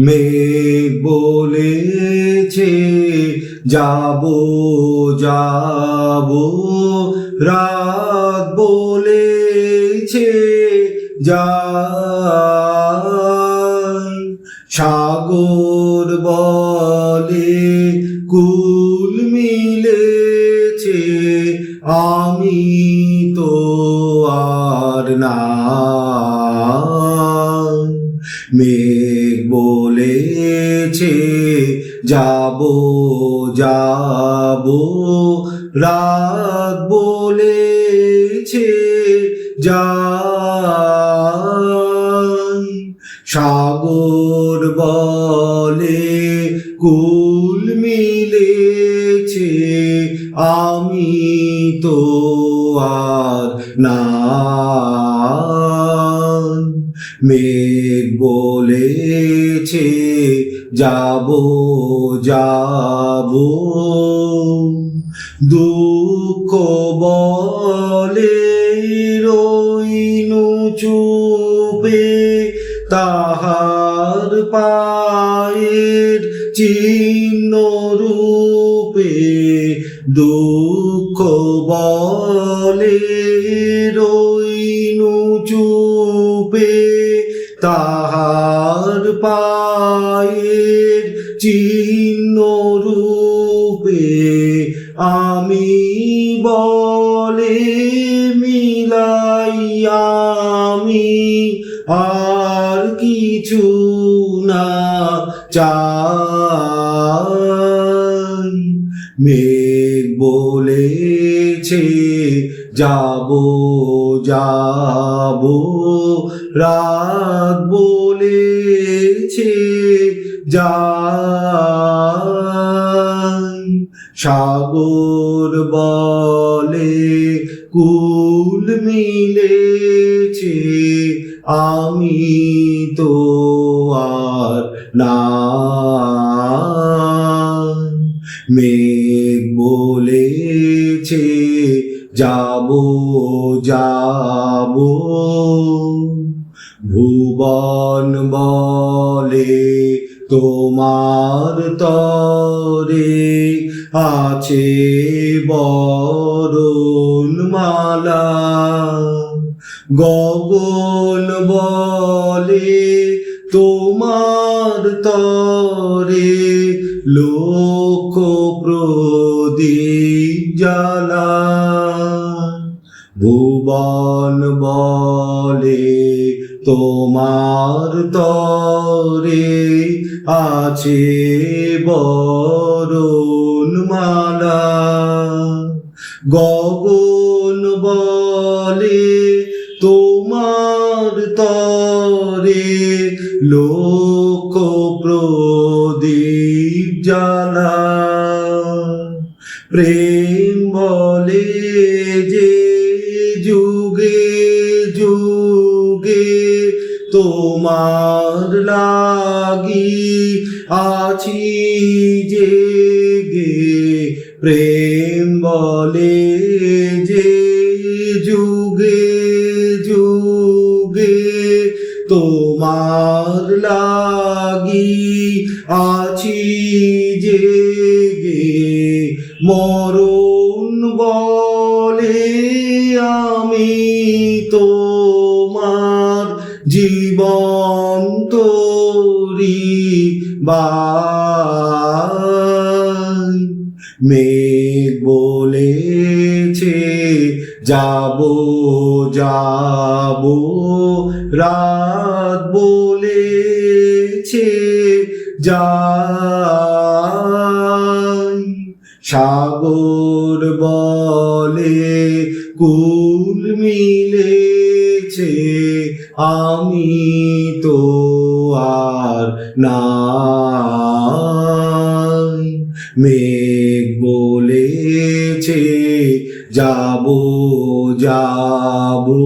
মেঘ বলেছে যাবো যাবো, রাত বলেছে যাই। সাগর বলে কুল মিলেছে, আমি তো আর নাই। মেঘ বলেছে যাবো যাবো, রাত বলেছে যাই। সাগর বলে কুল মিলেছে, আমি তো আর নাই। মেঘ বলেছে যাবো যাবো, দুঃখ বলে রইনু চুপে, তাহার পায়ের চিহ্ন রূপে। দুঃখ বলে রইনু চুপে, তাহার পায়ের চিহ্ন রূপে। আমি বলে মিলাই আমি আর কিছু না চাই। মেঘ বলেছে যাবো যাবো, রাত বলেছে যাই। সাগর বলে কুল মিলেছে, আমি তো আর নাই। মেঘ বলেছে যাবো যাবো, ভুবন বলে তোমার তরে আছে বরণমালা। গগন বলে তোমার তরে লক্ষ প্রদীপ জ্বালা। ভুবন বলে তোমার তরে আছে বরণমালা। গগন বলে তোমার তরে লক্ষ প্রদীপ জ্বালা। প্রেম বলে যে যুগে যুগে তোমার লাগি আছি জেগে। প্রেম বলে যে যুগে যুগে তোমার লাগি আছি জেগে। মরণ বলে আমি তোমার জীবন তোরি বাই। মেঘ বলেছে যাবো যাবো, রাত বলেছে যাই। সাগর বলে কুল মিলেছে, আমি তো আর নাই। মেঘ বলেছে যাবো যাবো।